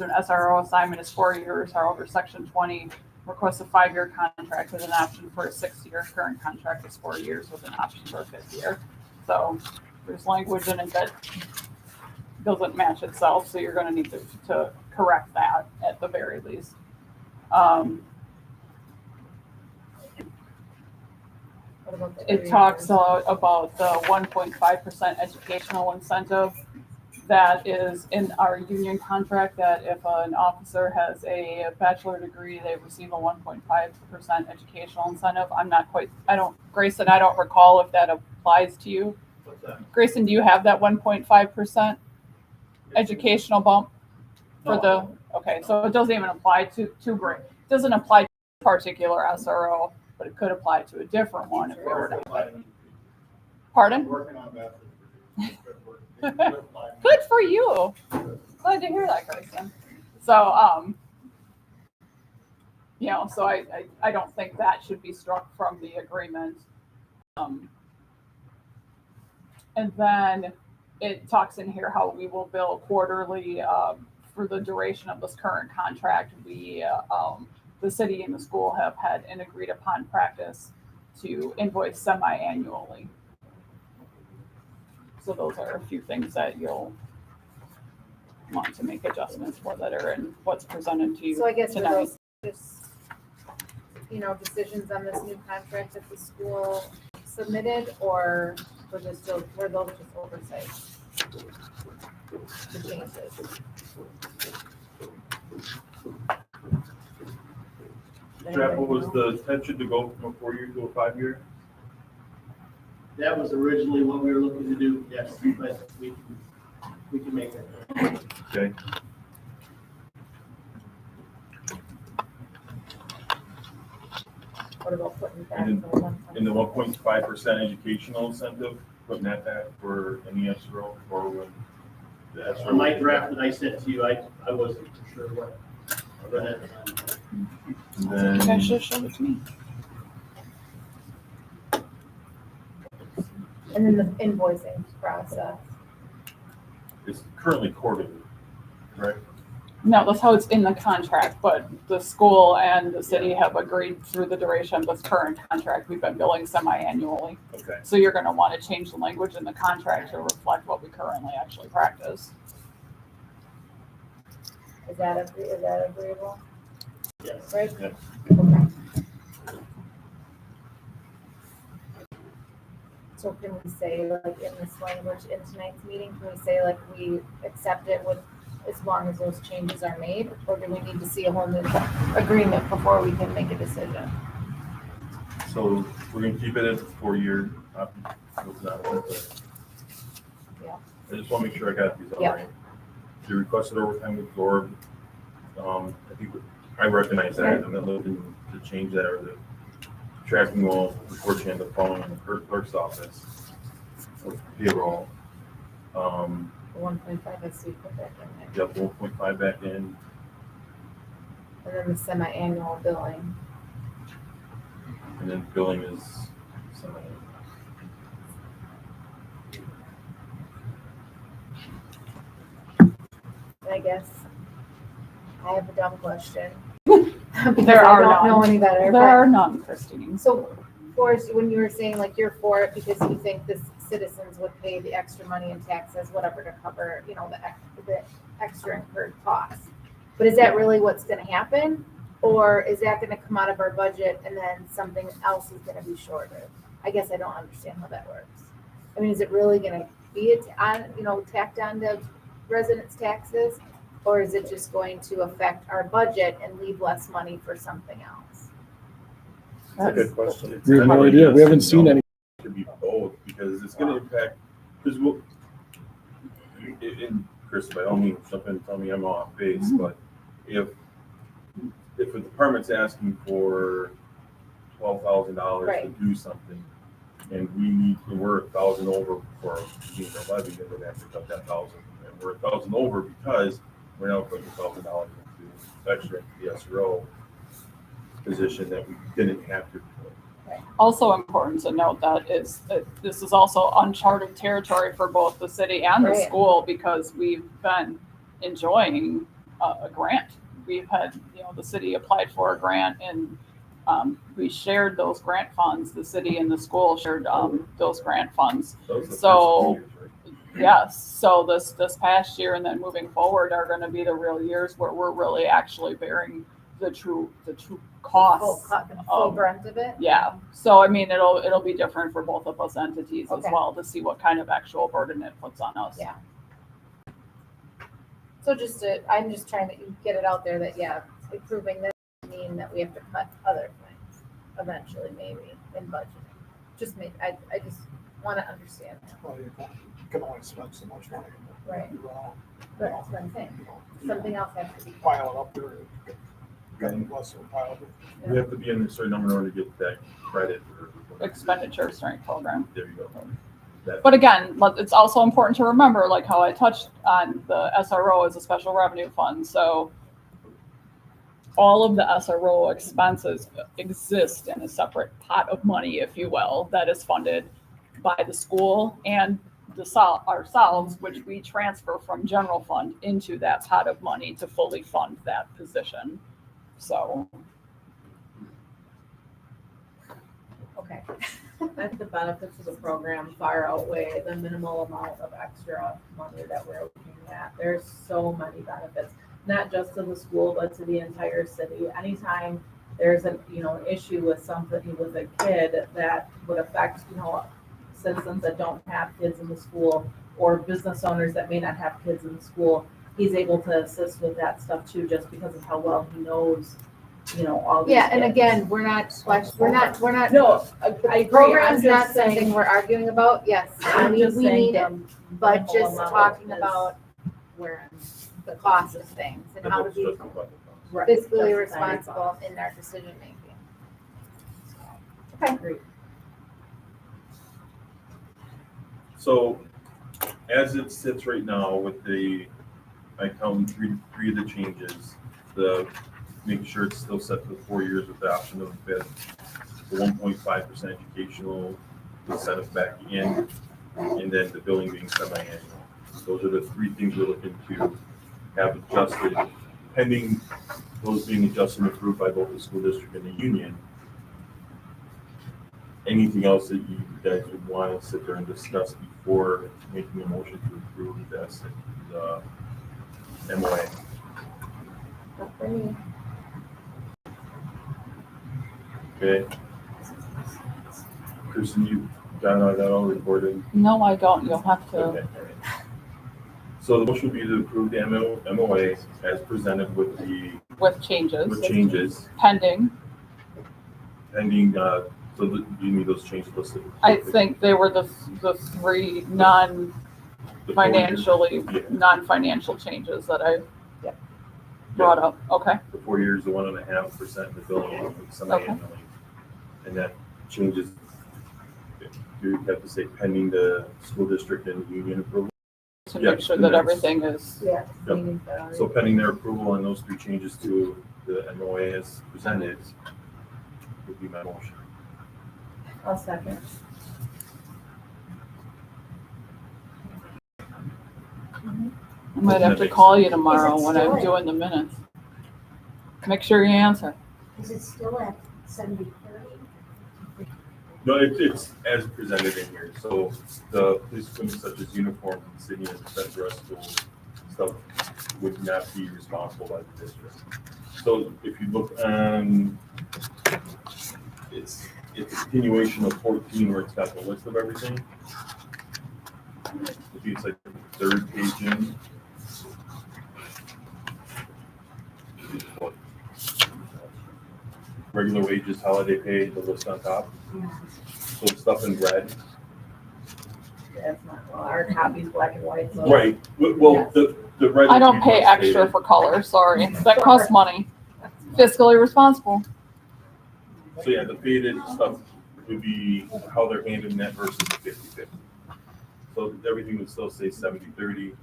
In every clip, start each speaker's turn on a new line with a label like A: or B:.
A: an SRO assignment is 4 years. However, Section 20 requests a 5-year contract with an option for a 6-year. Current contract is 4 years with an option for a 5th year. So there's language in it that doesn't match itself, so you're going to need to correct that at the very least. It talks about the 1.5% educational incentive that is in our union contract, that if an officer has a bachelor degree, they receive a 1.5% educational incentive. Grayson, I don't recall if that applies to you.
B: What's that?
A: Grayson, do you have that 1.5% educational bump for
B: No.
A: okay, so it doesn't even apply to Gray. It doesn't apply to a particular SRO, but it could apply to a different one if they were to. Pardon?
B: Working on that.
A: Good for you. Glad to hear that, Grayson. So, so I don't think that should be struck from the agreement. And then it talks in here how we will bill quarterly for the duration of this current contract. The city and the school have had an agreed upon practice to invoice semi-annually. So those are a few things that you'll want to make adjustments for that are in what's presented to you
C: So I guess
A: tonight.
C: those just, decisions on this new contract that the school submitted, or were those just oversights? The changes.
D: Jeff, what was the intention to go from a 4-year to a 5-year?
B: That was originally what we were looking to do, yes, but we can make that.
D: Okay.
C: What about putting back
D: And
C: the 1.5?
D: In the 1.5% educational incentive, putting that back for any SRO or when the
B: On
D: SRO.
B: my draft that I sent to you, I wasn't sure what.
D: And
A: You
D: then
A: guys should have shown it to me.
C: And then the invoicing process.
D: it's currently quarterly, right?
A: No, that's how it's in the contract, but the school and the city have agreed through the duration of this current contract, we've been billing semi-annually.
D: Okay.
A: So you're going to want to change the language in the contract to reflect what we currently actually practice.
C: Is that agreeable?
B: Yes.
C: Right?
D: Yes.
C: Okay. So can we say, like, in this language in tonight's meeting, can we say, like, we accept it with, as long as those changes are made? Or do we need to see a whole new agreement before we can make a decision?
D: So we're gonna keep it at 4-year.
C: Yeah.
D: I just want to make sure I got these all
C: Yeah.
D: right. You requested overtime absorbed. I think I recognize that. I'm not looking to change that, or the tracking will unfortunately end up falling in the clerk's office for payroll.
C: The 1.5, let's see, put that in
D: You got 1.5 back in,
C: there. And then the semi-annual billing.
D: and then billing is semi.
C: And I guess I have a dumb question. Because
A: There are
C: I don't know
A: none.
C: any better.
A: There
C: but-
A: are none, Christine.
C: So, Forrest, when you were saying like you're for it because you think the citizens would pay the extra money in taxes, whatever, to cover, the extra incurred costs. But is that really what's gonna happen? Or is that gonna come out of our budget and then something else is gonna be shorted? I guess I don't understand how that works. I mean, is it really gonna be tacked on to residents' taxes? Or is it just going to affect our budget and leave less money for something else?
D: That's a good question.
E: We have no idea. We haven't seen any.
D: It could be both, because it's gonna impact, because and Chris, by all means, jump in and tell me I'm off base, but if a department's asking for $12,000 to
C: Right.
D: do something, and we're 1,000 over for being a levy, then we're gonna have to cut that 1,000. And we're 1,000 over because we're now putting $1,000 into extra into the SRO position that we didn't have to put.
A: Also important to note that this is also uncharted territory for both the city and the
C: Right.
A: school, because we've been enjoying a grant. We've had, the city applied for a grant and we shared those grant funds. The city and the school shared those grant funds.
D: Those are the first
A: So-
D: 2 years, right?
A: Yes, so this past year and then moving forward are going to be the real years where we're really actually bearing the true costs.
C: Full brunt of it?
A: Yeah, so I mean, it'll be different for both of us entities as
C: Okay.
A: well to see what kind of actual burden it puts on us.
C: Yeah. So I'm just trying to get it out there that, yeah, approving this would mean that we have to cut other things eventually, maybe, in budgeting. I just want to understand that.
E: Well, you can only spend so much money.
C: Right.
E: You run out,
C: But that's what I'm saying.
E: you know,
C: Something else has to be.
E: pile it up there, got less of a pile of it.
D: You have to be in a certain number in order to get that credit or.
A: Expenditure strength program.
D: There you go. That-
A: But again, it's also important to remember, like how I touched on, the SRO is a special revenue fund, so all of the SRO expenses exist in a separate pot of money, if you will, that is funded by the school and ourselves, which we transfer from general fund into that pot of money to fully fund that position. So,
C: Okay.
F: That the benefits of the program far outweigh the minimal amount of extra money that we're looking at. There's so many benefits, not just to the school, but to the entire city. Anytime there's an issue with something with a kid that would affect, citizens that don't have kids in the school or business owners that may not have kids in the school, he's able to assist with that stuff too, just because of how well he knows, all these
C: Yeah, and
F: kids.
C: again, we're not,
F: No, I agree.
C: program's
F: I'm
C: not
F: just saying-
C: something we're arguing about, yes,
F: I'm
C: we
F: just saying
C: need
F: the
C: it, but
F: minimal
C: just
F: amount
C: talking
F: is-
C: about where the cost of things and how to
D: That's
C: be
D: just about the cost.
F: Right,
C: fiscally
F: just the
C: responsible in our decision making.
F: Agreed.
D: So as it sits right now with I count three of the changes, make sure it's still set for 4 years with the option of the 1.5% educational incentive back in, and then the billing being semi-annual. Those are the 3 things we're looking to have adjusted, pending those being adjusted and approved by both the school district and the union. Anything else that you guys would want to sit there and discuss before making a motion to approve the MOA?
C: Not for me.
D: Okay. Kristen, you got that all recorded?
A: no, I don't. You'll have to.
D: Okay. So the motion would be to approve the MOA as presented with changes
A: Pending.
D: pending, so you need those changes listed.
A: I think they were the 3
D: The 4 years. Yeah.
A: non-financial changes that I brought up. Okay,
D: The 4 years, the 1.5%, the billing semi-annually. And that changes, you have to say pending the school district and union approval.
A: to
D: Yeah,
A: make sure
D: and
A: that
D: that's-
A: everything is,
F: Yeah.
D: Yep.
F: meeting priority.
D: So pending their approval on those 3 changes to the MOA as presented would be my motion.
F: I'll second.
A: I might have to call you tomorrow when I'm doing the minutes. Make sure you answer.
G: Is it still at 70/30?
D: No, it's as presented in here, so the police equipment such as uniforms and city and defense dress schools stuff would not be responsible by the district. So if you look on, it's a continuation of 14 where it's got the list of everything. If you, it's like the 3rd page in. Regular wages, holiday pay, the list on top. So the stuff in red.
F: That's not, well, our copy's black and white, so.
D: Right, well, the red.
A: I don't
D: is
A: pay
D: usually
A: extra
D: stated.
A: for color, sorry. That costs money. Fiscally responsible.
D: So yeah, the faded stuff would be how they're handling that versus the 50/50. So everything would still say 70/30.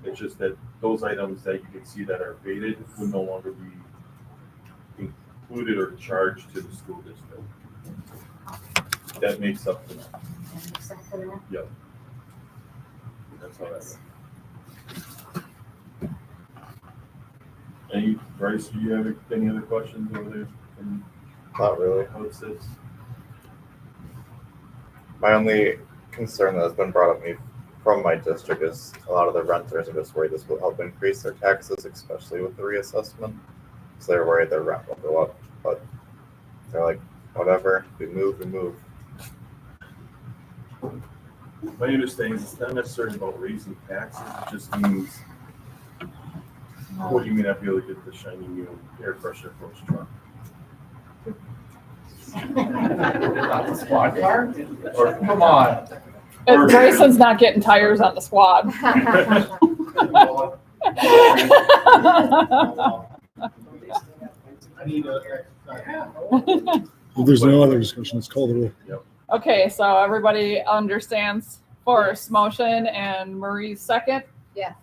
D: It's just that those items that you can see that are faded would no longer be included or charged to the school district. That makes up for that.
G: Except for that?
D: Yep. That's how that works. Any, Bryce, do you have any other questions over there from
H: Not really.
D: how it sits?
H: My only concern that has been brought up me from my district is a lot of the renters are just worried this will help increase their taxes, especially with the reassessment. So they're worried their rent will go up, but they're like, whatever, we move, we move.
D: My understanding is it's not necessarily about raising taxes, it just means, what do you mean, I'd be able to get the shiny new air freshener for his truck?
E: Squad car? Or, come on.
A: Grayson's not getting tires on the squad.
B: I need a.
E: If there's no other discussion, let's call the roll.
A: Okay, so everybody understands Forrest's motion and Marie's second?
C: Yes.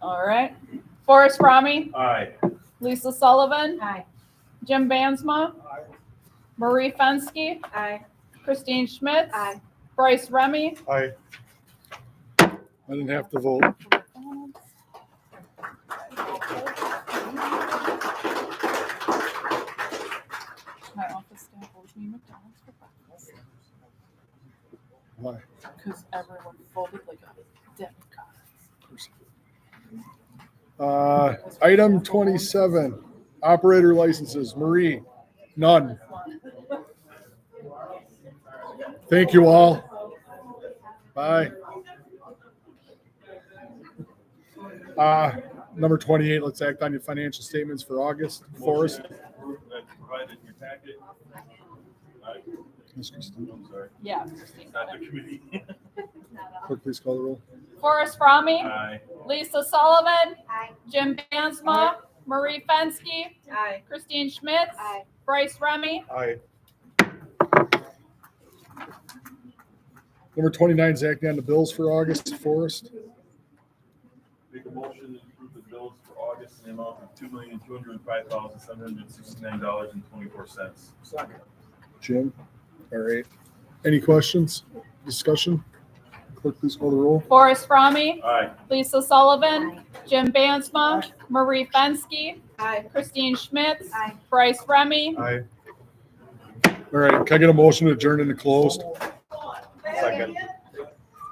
A: All right. Forrest Fromme,
D: Aye.
A: Lisa Sullivan,
G: Aye.
A: Jim Bansma, Marie Fenske,
F: Aye.
A: Christine Schmitz,
C: Aye.
A: Bryce Remy.
H: Aye.
E: I didn't have to vote.
A: My office staff owes me McDonald's for breakfast
E: Why?
A: because everyone folded like a debit card.
E: Item 27, operator licenses. Marie, none. Thank you all. Bye. Number 28, let's act on your financial statements for August. Forrest.
D: Motion that's provided in your packet. Aye.
E: Ms. Christine.
D: I'm sorry,
A: Yeah, Christine.
D: not the committee.
E: Clerk, please call the roll.
A: Forrest Fromme,
D: Aye.
A: Lisa Sullivan,
C: Aye.
A: Jim Bansma, Marie Fenske,
F: Aye.
A: Christine Schmitz,
C: Aye.
A: Bryce Remy.
H: Aye.
E: Number 29 is acting on the bills for August. Forrest.
D: Make a motion to approve the bills for August in the amount of $2,205,769.24.
E: Jim. All right. Any questions? Discussion? Clerk, please call the roll.
A: Forrest Fromme,
D: Aye.
A: Lisa Sullivan, Jim Bansma, Marie Fenske,
F: Aye.
A: Christine Schmitz,
C: Aye.
A: Bryce Remy.
H: Aye.
E: All right. Can I get a motion to adjourn into closed?
H: Second.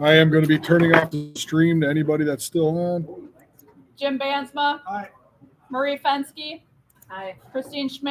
E: I am going to be turning off the stream to anybody that's still on.
A: Jim Bansma,
E: Aye.
A: Marie Fenske,
F: Aye.
A: Christine Schmitz.